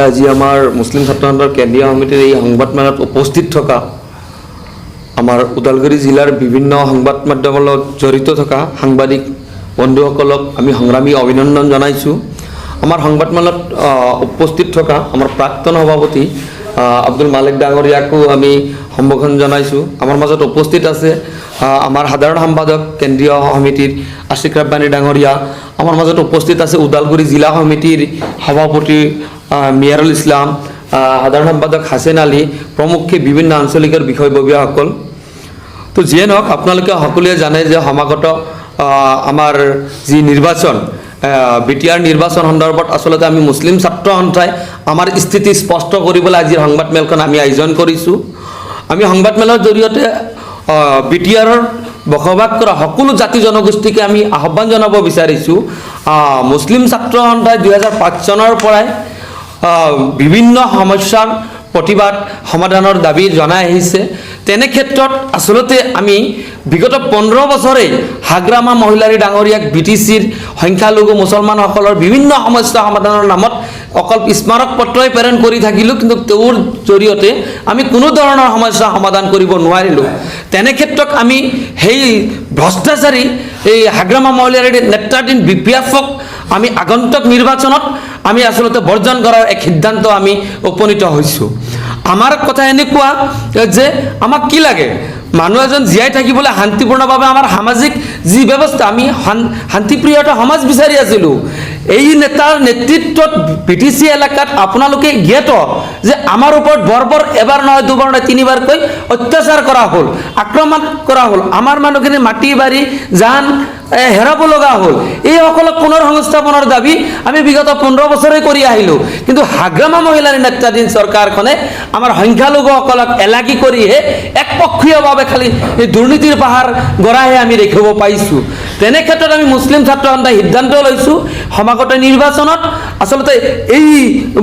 আজি আমাৰ মুছলিম ছাত্ৰ সন্থাৰ কেন্দ্ৰীয় সমিতিৰ এই সংবাদমেলত উপস্থিত থকা আমাৰ ওদালগুৰি জিলাৰ বিভিন্ন সংবাদ মাধ্যমৰ লগত জড়িত থকা সাংবাদিক বন্ধুসকলক আমি সংগ্ৰামী অভিনন্দন জনাইছোঁ। আমাৰ সংবাদমেলত উপস্থিত থকা আমাৰ প্ৰাক্তন সভাপতি আব্দুল মালিক ডাঙৰীয়াকো আমি সম্বোধন জনাইছোঁ। আমাৰ মাজত উপস্থিত আছে আমাৰ সাধাৰণ সম্পাদক কেন্দ্ৰীয় সমিতিৰ আশিক ৰাব্বানী ডাঙৰীয়া, আমাৰ মাজত উপস্থিত আছে ওদালগুৰি জিলা সমিতিৰ সভাপতি মিয়াৰুল ইছলাম, সাধাৰণ সম্পাদক হাছেন আলী প্ৰমুখ্যে বিভিন্ন আঞ্চলিকৰ বিষয়ববীয়াসকল। তো যিয়ে নহওক আপোনালোকে সকলোৱে জানে যে সমাগত আমাৰ যি নিৰ্বাচন বিটিআৰ নিৰ্বাচন সন্দৰ্ভত আচলতে আমি মুছলিম ছাত্ৰ সন্থাই আমাৰ স্থিতি স্পষ্ট কৰিবলৈ আজিৰ সংবাদমেলখন আমি আয়োজন কৰিছোঁ। আমি সংবাদমেলৰ জৰিয়তে বিটিআৰৰ বসবাস কৰা সকলো জাতি জনগোষ্ঠীকে আমি আহ্বান জনাব বিচাৰিছোঁ। মুছলিম ছাত্ৰ সন্থাই 2005 চনৰ পৰাই বিভিন্ন সমস্যাৰ প্ৰতিবাদ সমাধানৰ দাবী জনাই আহিছে। তেনে ক্ষেত্ৰত আচলতে আমি বিগত 15 বছৰে হাগ্ৰামা মহিলাৰী ডাঙৰীয়াক BTCৰ সংখ্যালঘু মুছলমানসকলৰ বিভিন্ন সমস্যা সমাধানৰ নামত অকল স্মাৰক পত্ৰই প্ৰেৰণ কৰি থাকিলোঁ, কিন্তু তেওঁৰ জৰিয়তে আমি কোনো ধৰণৰ সমস্যা সমাধান কৰিব নোৱাৰিলোঁ। তেনে ক্ষেত্ৰত আমি সেই ভ্ৰষ্টাচাৰী এই হাগ্ৰামা মহিলাৰী নেতৃত্বাধীন BPF-ক আমি আগন্তুক নিৰ্বাচনত আমি আচলতে বৰ্জন কৰাৰ এক সিদ্ধান্ত আমি উপনীত হৈছোঁ। আমাৰ কথা এনেকুৱা যে আমাক কি লাগে, মানুহ এজন জীয়াই থাকিবলৈ শান্তিপূৰ্ণভাৱে আমাৰ সামাজিক যি ব্যৱস্থা, আমি শান্তিপ্ৰিয় এটা সমাজ বিচাৰি আছিলোঁ। এই নেতাৰ নেতৃত্বত BTC এলেকাত আপোনালোকে জ্ঞাত যে আমাৰ ওপৰত বৰ্বৰ এবাৰ নহয় দুবাৰ নহয় তিনিবাৰকৈ অত্যাচাৰ কৰা হ'ল, আক্ৰমণ কৰা হ'ল, আমাৰ মানুহখিনি মাটি বাৰী জান হেৰাব লগা হ'ল। এইসকলক পুনৰ সংস্থাপনৰ দাবী আমি বিগত 15 বছৰে কৰি আহিলোঁ, কিন্তু হাগ্ৰামা মহিলাৰ নেতৃত্বাধীন চৰকাৰখনে আমাৰ সংখ্যালঘুসকলক এলাগী কৰিহে একপক্ষীয়ভাৱে খালি এই দুৰ্নীতিৰ পাহাৰ গঢ়াহে আমি দেখিব পাইছোঁ। তেনে ক্ষেত্ৰত আমি মুছলিম ছাত্ৰ সন্থাই সিদ্ধান্ত লৈছোঁ সমাগত নিৰ্বাচনত আচলতে এই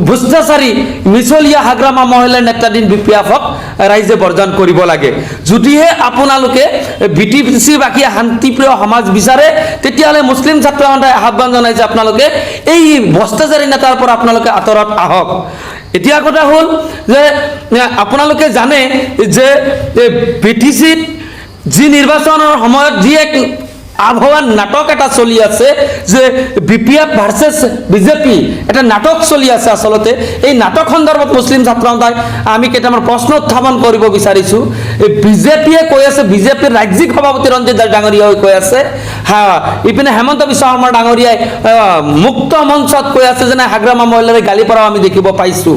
ভ্ৰষ্টাচাৰী মিছলীয়া হাগ্ৰামা মহিলাৰ নেতৃত্বাধীন BPF-ক ৰাইজে বৰ্জন কৰিব লাগে। যদিহে আপোনালোকে BTCৰ বাকী শান্তিপ্ৰিয় সমাজ বিচাৰে, তেতিয়াহ'লে মুছলিম ছাত্ৰ সন্থাই আহ্বান জনাইছে আপোনালোকে এই ভ্ৰষ্টাচাৰী নেতাৰ পৰা আপোনালোকে আঁতৰত আহক। এতিয়া কথা হ'ল যে আপোনালোকে জানে যে BTCত যি নিৰ্বাচনৰ সময়ত যি এক আবহাওয়ার নাটক এটা চলি আছে যে BPF ভার্সেস BJP এটা নাটক চলি আছে। আসলতে এই নাটক সন্দৰ্ভত মুছলিম ছাত্ৰ সন্থাই আমি কেইটামান প্ৰশ্ন উত্থাপন কৰিব বিচাৰিছোঁ। এই BJPয়ে কৈ আছে, BJPৰ ৰাজ্যিক সভাপতি ৰঞ্জিত দাস ডাঙৰীয়াই কৈ আছে, ইপিনে হেমন্ত বিশ্ব শৰ্মা ডাঙৰীয়াই মুক্ত মঞ্চত কৈ আছে যে হাগ্ৰামা মহিলাৰ গালি পৰাও আমি দেখিব পাইছোঁ।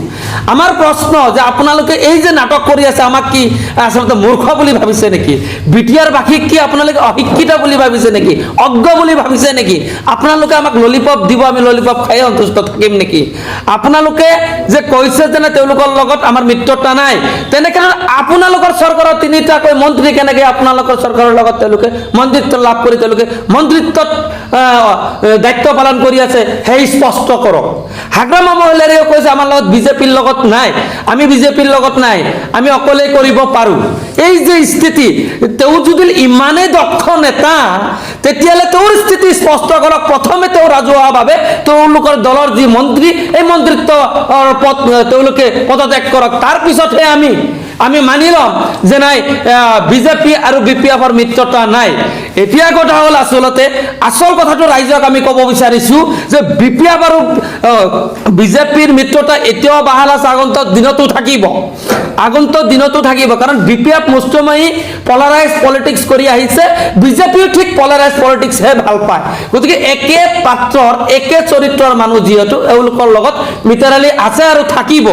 আমাৰ প্ৰশ্ন যে আপোনালোকে এই যে নাটক কৰি আছে, আমাক কি আচলতে মূৰ্খ বুলি ভাবিছে নেকি? BTR বাসীক কি আপোনালোকে অশিক্ষিত বুলি ভাবিছে নেকি? অজ্ঞ বুলি ভাবিছে নেকি? আপোনালোকে আমাক ললিপপ দিব, আমি ললিপপ খাই সন্তুষ্ট থাকিম নেকি? আপোনালোকে যে কৈছে যে তেওঁলোকৰ লগত আমাৰ মিত্ৰতা নাই, তেনেকৈ আপোনালোকৰ চৰকাৰৰ 3টাকৈ মন্ত্ৰী কেনেকৈ আপোনালোকৰ চৰকাৰৰ লগত তেওঁলোকে মন্ত্ৰিত্ব লাভ কৰি তেওঁলোকে মন্ত্ৰিত্বত দায়িত্ব পালন কৰি আছে, সেই স্পষ্ট কৰক। হাগ্ৰামা মহিলাৰীও কৈছে আমাৰ লগত BJPৰ লগত নাই, আমি BJPৰ লগত নাই, আমি অকলে কৰিব পাৰোঁ। এই যে স্থিতি, তেওঁ যদি ইমানেই দক্ষ নেতা, তেতিয়াহ'লে তেওঁৰ স্থিতি স্পষ্ট কৰক। প্ৰথমে তেওঁ ৰাজহুৱাভাৱে তেওঁলোকৰ দলৰ যি মন্ত্ৰী, এই মন্ত্ৰিত্বৰ পদ তেওঁলোকে পদত্যাগ কৰক, তাৰপিছতহে আমি মানি ল'ম যে নাই BJP আৰু BPF-ৰ মিত্ৰতা নাই। এতিয়া কথা হ'ল আচলতে আচল কথাটো ৰাইজক আমি ক'ব বিচাৰিছোঁ যে BPF আৰু BJPৰ মিত্ৰতা এতিয়াও বাহাল আছে, আগন্তুক দিনতো থাকিব। কাৰণ BPF মুষ্টিমেয় পলাৰাইজ পলিটিক্স কৰি আহিছে, BJPও ঠিক পলাৰাইজ পলিটিক্সহে ভাল পায়। গতিকে একে পাত্ৰৰ একে চৰিত্ৰৰ মানুহ যিহেতু এওঁলোকৰ লগত মিতাৰালি আছে আৰু থাকিব।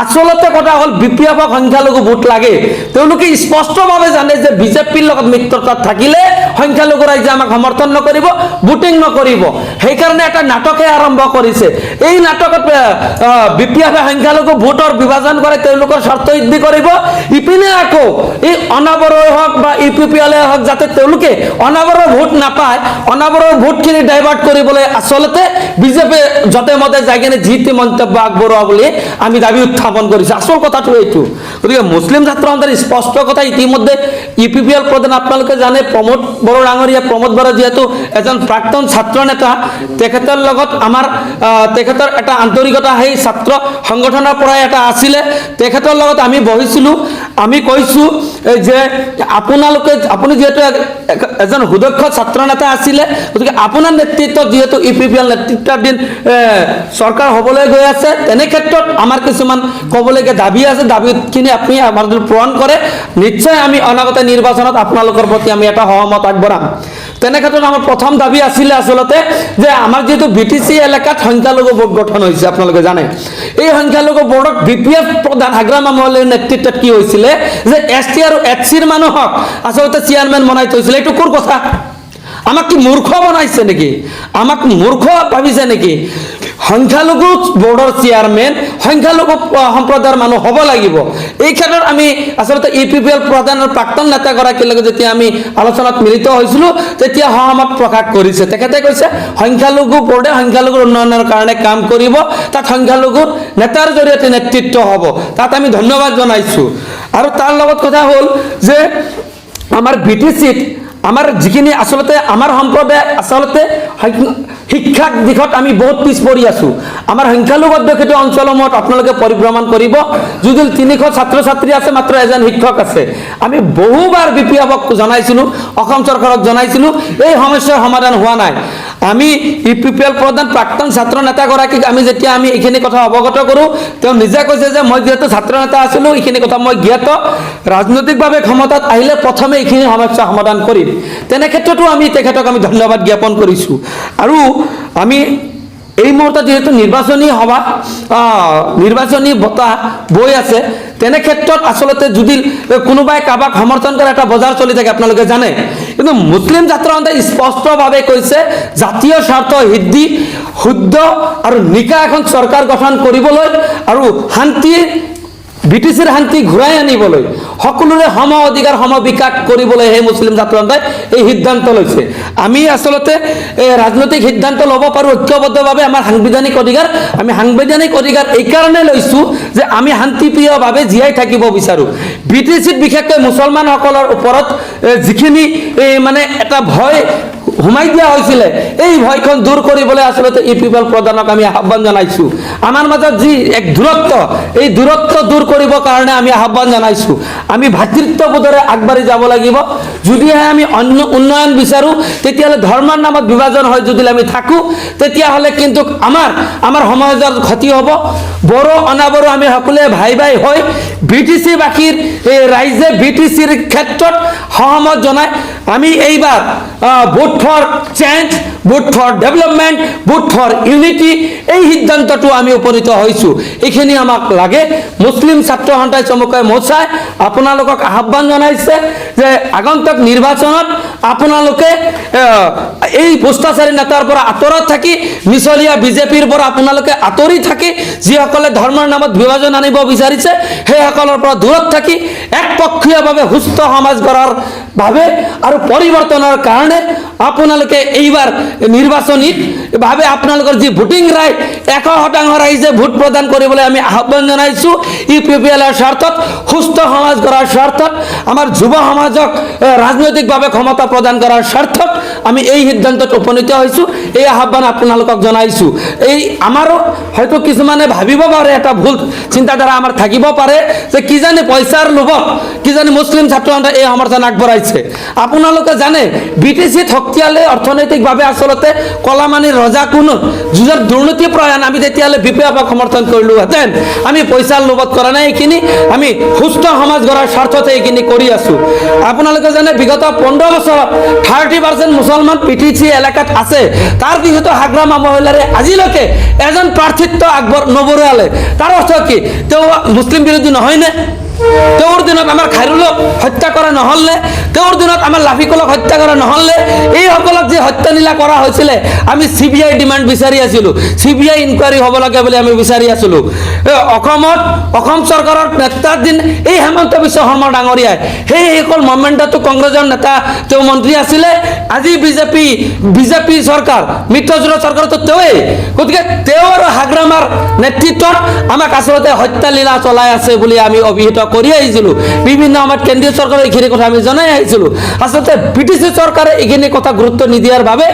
আচলতে কথা হ'ল BPF-ক সংখ্যালঘু ভোট লাগে। তেওঁলোকে স্পষ্টভাৱে জানে যে BJPৰ লগত মিত্ৰতাত থাকিলে সংখ্যালঘু ৰাইজে আমাক সমৰ্থন নকৰিব, ভোটিং নকৰিব। সেইকাৰণে এটা নাটকে আৰম্ভ কৰিছে। এই নাটকত BPF-এ সংখ্যালঘু ভোটৰ বিভাজন কৰে, তেওঁলোকৰ স্বাৰ্থ সিদ্ধি কৰিব। ইপিনে আকৌ এই অনাবৰই হওক বা UPPL-এ হওক, যাতে তেওঁলোকে অনাবৰৰ ভোট নাপায়, অনাবৰৰ ভোটখিনি ডাইভাৰ্ট কৰিবলৈ আচলতে BJPয়ে যতে মতে যাই কিনে যি টি মন্তব্য আগবঢ়োৱা বুলি আমি দাবী উত্থাপন কৰিছোঁ। আচল কথাটো এইটো। গতিকে মুছলিম ছাত্ৰ সন্থাৰ স্পষ্ট কথা, ইতিমধ্যে UPPL প্ৰধান আপোনালোকে জানে প্ৰমোদ বড়ো ডাঙৰীয়া প্ৰমোদ বৰা যিহেতু এজন প্ৰাক্তন ছাত্ৰ নেতা, তেখেতৰ লগত আমাৰ তেখেতৰ এটা আন্তৰিকতা সেই ছাত্ৰ সংগঠনৰ পৰাই এটা আছিলে। তেখেতৰ লগত আমি বহিছিলোঁ, আমি কৈছোঁ যে আপুনি যিহেতু এজন সুদক্ষ ছাত্ৰ নেতা আছিলে, গতিকে আপোনাৰ নেতৃত্বত যিহেতু UPPL নেতৃত্বাধীন চৰকাৰ হ'বলৈ গৈ আছে, তেনে ক্ষেত্ৰত আমাৰ কিছুমান ক'বলগীয়া দাবী আছে, দাবীখিনি আপুনি আমাৰ যদি পূৰণ কৰে নিশ্চয় আমি অনাগত নিৰ্বাচনত আপোনালোকৰ প্ৰতি আমি এটা সহমত আগবঢ়াম। তেনে ক্ষেত্ৰত আমাৰ প্ৰথম দাবী আছিলে আচলতে যে আমাৰ যিহেতু BTC এলেকাত সংখ্যালঘু বোৰ্ড গঠন হৈছে, আপোনালোকে জানে এই সংখ্যালঘু বোৰ্ডত BPF প্ৰধান হাগ্ৰাম আমলেৰ নেতৃত্বত কি হৈছিলে যে ST আৰু HCৰ মানুহক আচলতে চেয়াৰমেন বনাই থৈছিলে। এইটো কোৰ কথা? আমাক কি মূৰ্খ বনাইছে নেকি? আমাক মূৰ্খ ভাবিছে নেকি? সংখ্যালঘু বোৰ্ডৰ চেয়াৰমেন সংখ্যালঘু সম্প্ৰদায়ৰ মানুহ হ'ব লাগিব। এই ক্ষেত্ৰত আমি আচলতে UPPL প্ৰধানৰ প্ৰাক্তন নেতাগৰাকীৰ লগত যেতিয়া আমি আলোচনাত মিলিত হৈছিলোঁ তেতিয়া সহমত প্ৰকাশ কৰিছে। তেখেতে কৈছে সংখ্যালঘু বোৰ্ডে সংখ্যালঘুৰ উন্নয়নৰ কাৰণে কাম কৰিব, তাত সংখ্যালঘুৰ নেতাৰ জৰিয়তে নেতৃত্ব হ'ব, তাত আমি ধন্যবাদ জনাইছোঁ। আৰু তাৰ লগত কথা হ'ল যে আমাৰ BTCত আমাৰ যিখিনি আচলতে আমাৰ সম্প্ৰদায় আচলতে শিক্ষাৰ দিশত আমি বহুত পিছ পৰি আছোঁ। আমাৰ সংখ্যালঘু অধ্যুষিত অঞ্চলসমূহত আপোনালোকে পৰিভ্ৰমণ কৰিব, যদি 300 ছাত্ৰ ছাত্ৰী আছে মাত্ৰ এজন শিক্ষক আছে। আমি বহুবাৰ BPFক জনাইছিলোঁ, অসম চৰকাৰক জনাইছিলোঁ, এই সমস্যাৰ সমাধান হোৱা নাই। আমি UPPL প্ৰধান প্ৰাক্তন ছাত্ৰ নেতাগৰাকীক যেতিয়া আমি এইখিনি কথা অৱগত কৰোঁ, তেওঁ নিজে কৈছে যে মই যিহেতু ছাত্ৰ নেতা আছিলোঁ এইখিনি কথা মই জ্ঞাত, ৰাজনৈতিকভাৱে ক্ষমতাত আহিলে প্ৰথমে এইখিনি সমস্যা সমাধান কৰিম। তেনে ক্ষেত্ৰতো আমি তেখেতক আমি ধন্যবাদ জ্ঞাপন কৰিছোঁ। আৰু আমি এই মুহূৰ্তত যেহেতু নিৰ্বাচনী বতাহ বৈ আছে, তেনে ক্ষেত্ৰত আচলতে যদি কোনোবাই কাৰোবাক সমৰ্থন কৰে এটা বজাৰ চলি থাকে আপোনালোকে জানে, কিন্তু মুছলিম ছাত্ৰ সন্থাই স্পষ্টভাৱে কৈছে জাতীয় স্বাৰ্থ সিদ্ধি শুদ্ধ আৰু নিকা এখন চৰকাৰ গঠন কৰিবলৈ আৰু BTCৰ শান্তি ঘূৰাই আনিবলৈ সকলোৰে সম অধিকাৰ সম বিকাশ কৰিবলৈ সেই মুছলিম ছাত্ৰ সন্থাই এই সিদ্ধান্ত লৈছে। আমি আচলতে ৰাজনৈতিক সিদ্ধান্ত ল'ব পাৰোঁ ঐক্যবদ্ধভাৱে, আমাৰ সাংবিধানিক অধিকাৰ, আমি সাংবিধানিক অধিকাৰ এইকাৰণে লৈছোঁ যে আমি শান্তিপ্ৰিয়ভাৱে জীয়াই থাকিব বিচাৰোঁ। BTCত বিশেষকৈ মুছলমানসকলৰ ওপৰত যিখিনি মানে এটা ভয় সোমাই দিয়া হৈছিলে, এই ভয়খন দূৰ কৰিবলৈ আচলতে UPPL প্ৰধানক আমি আহ্বান জনাইছোঁ। আমাৰ মাজত যি এক দূৰত্ব, এই দূৰত্ব দূৰ কৰিবৰ কাৰণে আমি আহ্বান জনাইছোঁ। আমি ভাতৃত্ববোধেৰে আগবাঢ়ি যাব লাগিব। যদিহে আমি উন্নয়ন বিচাৰোঁ তেতিয়াহ'লে ধৰ্মৰ নামত বিভাজন হৈ যদি আমি থাকোঁ তেতিয়াহ'লে কিন্তু আমাৰ সমাজৰ ক্ষতি হ'ব। বড়ো অনাবড়ো আমি সকলোৱে ভাই ভাই হৈ BTCবাসীৰ ৰাইজে BTCৰ ক্ষেত্ৰত সহমত জনাই আমি এইবাৰ vote for change, vote for development, vote for unity এই সিদ্ধান্তটো আমি উপনীত হৈছোঁ। এইখিনি আমাক লাগে। মুছলিম ছাত্ৰ সন্থাই চমুকৈ মোচাই আপোনালোকক আহ্বান জনাইছে যে আগন্তুক নিৰ্বাচনত আপোনালোকে এই ভ্ৰষ্টাচাৰী নেতাৰ পৰা আঁতৰত থাকি মিছলীয়া BJPৰ পৰা আপোনালোকে আঁতৰি থাকি যিসকলে ধৰ্মৰ নামত বিভাজন আনিব বিচাৰিছে সেইসকলৰ পৰা দূৰত থাকি একপক্ষীয়ভাৱে সুস্থ সমাজ গঢ়াৰ বাবে আৰু পৰিৱৰ্তনৰ কাৰণে আপোনালোকে এইবাৰ নিৰ্বাচনীভাৱে আপোনালোকৰ যি ভোটিং ৰাইট 100% ৰাইজে ভোট প্ৰদান কৰিবলৈ আমি আহ্বান জনাইছোঁ। UPPLৰ স্বাৰ্থত, সুস্থ সমাজ গঢ়াৰ স্বাৰ্থত, আমাৰ যুৱ সমাজক ৰাজনৈতিকভাৱে ক্ষমতা প্ৰদান কৰাৰ স্বাৰ্থত আমি এই সিদ্ধান্তত উপনীত হৈছোঁ। এই আহ্বান আপোনালোকক জনাইছোঁ। আমাৰো হয়তো কিছুমানে ভাবিব পাৰে, এটা ভুল চিন্তাধাৰা আমাৰ থাকিব পাৰে যে কিজানি পইচাৰ লোভত কিজানি মুছলিম ছাত্ৰ সন্থাই এই সমৰ্থন আগবঢ়াইছে। আপোনালোকে জানে BTCত শক্তিশালী অৰ্থনৈতিকভাৱে আচলতে কলামানিৰ ৰজা কোনো যুঁজত দুৰ্নীতি প্ৰয়াণ আমি তেতিয়াহ'লে BPFক সমৰ্থন কৰিলোহেঁতেন। আমি পইচাৰ লোভত কৰা নাই, এইখিনি আমি সুস্থ সমাজ গঢ়াৰ স্বাৰ্থতে এইখিনি কৰি আছোঁ। আপোনালোকে জানে বিগত 15 বছৰত 30% মুছলমান BTC এলেকাত আছে। তাৰ পিছতো হাগ্ৰামা মহিলাৰে আজিলৈকে এজন প্ৰাৰ্থিত্ব নবঢ়ালে। তাৰ অৰ্থ কি? তেওঁ মুছলিম বিৰোধী নহয়নে? তেওঁৰ দিনত আমাৰ খাইৰুলক হত্যা কৰা নহ'লনে? তেওঁৰ দিনত আমাৰ লাফিকলক হত্যা কৰা নহ'লনে? এইসকলক যে হত্যালীলা কৰা হৈছিলে আমি CBI ডিমাণ্ড বিচাৰি আছিলোঁ, CBI ইনকুৱাৰী হ'ব লাগে বুলি আমি বিচাৰি আছিলোঁ। অসম চৰকাৰৰ নেতৃত্বাধীন এই হেমন্ত বিশ্ব শৰ্মা ডাঙৰীয়াই সেইসকল মমেণ্টতো কংগ্ৰেছৰ নেতা তেওঁ মন্ত্ৰী আছিলে। আজি বিজেপি চৰকাৰ মিত্ৰজোঁটৰ চৰকাৰতো তেওঁৱেই। গতিকে তেওঁ আৰু হাগ্ৰামাৰ নেতৃত্বত আমাক আচলতে হত্যালীলা চলাই আছে বুলি আমি অভিহিত কৰি আহিছিলোঁ, বিভিন্ন সময়ত কেন্দ্ৰীয় চৰকাৰে এইখিনি কথা আমি জনাই আহিছিলোঁ। আচলতে ব্ৰিটিছে চৰকাৰে এইখিনি কথা গুৰুত্ব নিদিয়াৰ বাবে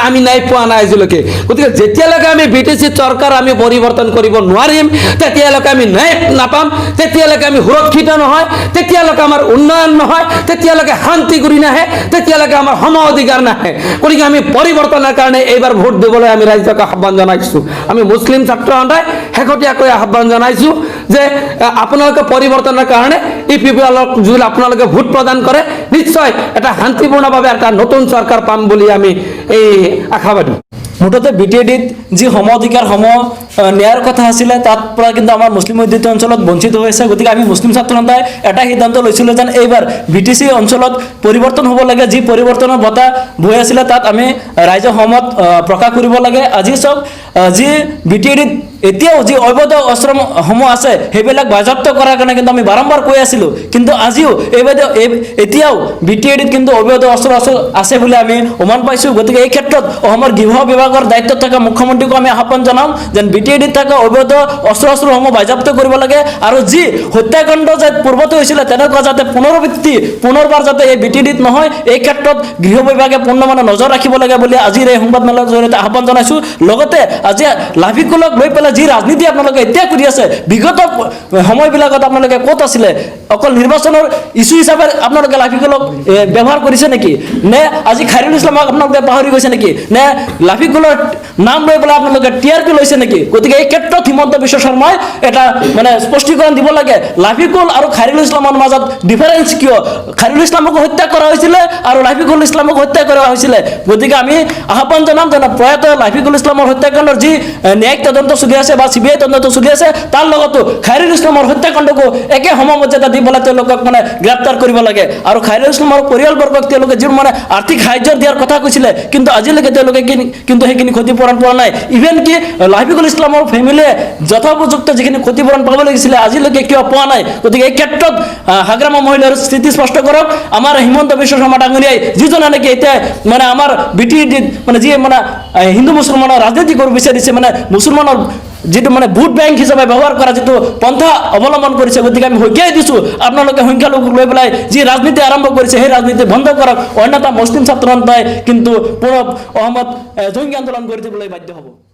আমি নাই পোৱা নাই আজিলৈকে। গতিকে যেতিয়ালৈকে আমি ব্ৰিটিছ চৰকাৰ আমি পৰিৱৰ্তন কৰিব নোৱাৰিম, তেতিয়ালৈকে আমি ন্যায় নাপাম, তেতিয়ালৈকে আমি সুৰক্ষিত নহয়, তেতিয়ালৈকে আমাৰ উন্নয়ন নহয়, তেতিয়ালৈকে শান্তি কৰি নাহে, তেতিয়ালৈকে আমাৰ সম অধিকাৰ নাহে। গতিকে আমি পৰিৱৰ্তনৰ কাৰণে এইবাৰ ভোট দিবলৈ আমি ৰাইজক আহ্বান জনাইছোঁ। আমি মুছলিম ছাত্ৰ সন্থাই শেহতীয়াকৈ আহ্বান জনাইছোঁ যে আপোনালোকে পৰিৱৰ্তনৰ কাৰণে ইপিপিএলক যদি আপোনালোকে ভোট প্ৰদান কৰে, নিশ্চয় এটা শান্তিপূৰ্ণভাৱে এটা নতুন চৰকাৰ পাম বুলি আমি এই আশাবাদী। মুঠতে BTAD-ত যি সম অধিকাৰ ন্যায়ৰ কথা আছিলে, তাত পৰা কিন্তু আমাৰ মুছলিম অধ্যুষিত অঞ্চলত বঞ্চিত হৈ আছে। গতিকে আমি মুছলিম ছাত্ৰ সন্থাই এটা সিদ্ধান্ত লৈছিলোঁ যেন এইবাৰ BTC অঞ্চলত পৰিৱৰ্তন হ'ব লাগে। যি পৰিৱৰ্তনৰ বঁটা বৈ আছিলে তাত আমি ৰাইজৰ সহমত প্ৰকাশ কৰিব লাগে। আজি চাওক, যি BTAD-ত এতিয়াও যি অবৈধ অস্ত্ৰসমূহ আছে সেইবিলাক বাজেয়াপ্ত কৰাৰ কাৰণে কিন্তু আমি বাৰম্বাৰ কৈ আছিলোঁ, কিন্তু আজিও এতিয়াও BTAD-ত কিন্তু অবৈধ অস্ত্ৰ আছে বুলি আমি প্ৰমাণ পাইছোঁ। গতিকে এই ক্ষেত্ৰত অসমৰ গৃহ বিভাগৰ দায়িত্বত থকা মুখ্যমন্ত্ৰীকো আমি আহ্বান জনাম যেন BTAD-ত থকা অবৈধ অস্ত্ৰসমূহ বাজেয়াপ্ত কৰিব লাগে, আৰু যি হত্যাকাণ্ড যে পূৰ্বতে হৈছিলে তেনেকুৱা যাতে পুনৰবাৰ যাতে এই BTAD-ত নহয়, এই ক্ষেত্ৰত গৃহ বিভাগে পূৰ্ণমানে নজৰ ৰাখিব লাগে বুলি আজিৰ এই সংবাদমেলৰ জৰিয়তে আহ্বান জনাইছোঁ। লগতে আজি লাফিকুলক লৈ পেলাই যি ৰাজনীতি আপোনালোকে এতিয়া কৰি আছে, বিগত সময়বিলাকত আপোনালোকে ক'ত আছিলে? অকল নিৰ্বাচনৰ ইছ্যু হিচাপে আপোনালোকে লাফিকুলক ব্যৱহাৰ কৰিছে নেকি? নে আজি খাইৰুল ইছলামক আপোনালোকে পাহৰি গৈছে নেকি? নে লাফিকুলৰ নাম লৈ পেলাই আপোনালোকে TRP লৈছে নেকি? গতিকে এই ক্ষেত্ৰত হিমন্ত বিশ্ব শৰ্মাই এটা স্পষ্টীকৰণ দিব লাগে, লাফিকুল আৰু খাইৰুল ইছলামৰ মাজত ডিফাৰেঞ্চ কিয়? খাইৰুল ইছলামক হত্যা কৰা হৈছিলে আৰু লাফিকুল ইছলামক হত্যা কৰা হৈছিলে। গতিকে আমি আহ্বান জনাম যে প্ৰয়াত লাফিকুল ইছলামৰ হত্যাকাণ্ডৰ যি ন্যায়িক তদন্ত চলি আছে বা CBI তদন্ত চলি আছে, তাৰ লগতো খাইৰুল ইছলামৰ হত্যাকাণ্ডকো একে সমমৰ্যাদা দি পেলাই তেওঁলোকক গ্ৰেপ্তাৰ কৰিব লাগে। আৰু খাইৰুল ইছলামৰ পৰিয়ালবৰ্গক তেওঁলোকে যি আৰ্থিক সাহায্য দিয়াৰ কথা কৈছিলে, কিন্তু আজিলৈকে তেওঁলোকে কিন্তু সেইখিনি ক্ষতিপূৰণ পোৱা নাই। ইভেন কি লাফিকুল ইছলামৰ ফেমিলিয়ে যথোপযুক্ত যিখিনি ক্ষতিপূৰণ পাব লাগিছিলে আজিলৈকে কিয় পোৱা নাই? গতিকে এই ক্ষেত্ৰত হাগ্ৰামা মহিলাৰ স্থিতি স্পষ্ট কৰক। আমাৰ হিমন্ত বিশ্ব শৰ্মা ডাঙৰীয়াই যিজনে নেকি এতিয়া আমাৰ BTAD-ত যি হিন্দু মুছলমানৰ ৰাজনীতি কৰিব বিচাৰিছে, মুছলমানৰ যিটো ভোট বেংক হিচাপে ব্যৱহাৰ কৰা যিটো পন্থা অৱলম্বন কৰিছে, গতিকে আমি সকীয়াই দিছোঁ আপোনালোকে সংখ্যালঘুক লৈ পেলাই যি ৰাজনীতি আৰম্ভ কৰিছে সেই ৰাজনীতি বন্ধ কৰক, অন্যথা মুছলিম ছাত্ৰ সন্থাই কিন্তু পুনৰ অসমত জংগী আন্দোলন কৰি দিবলৈ বাধ্য হ'ব।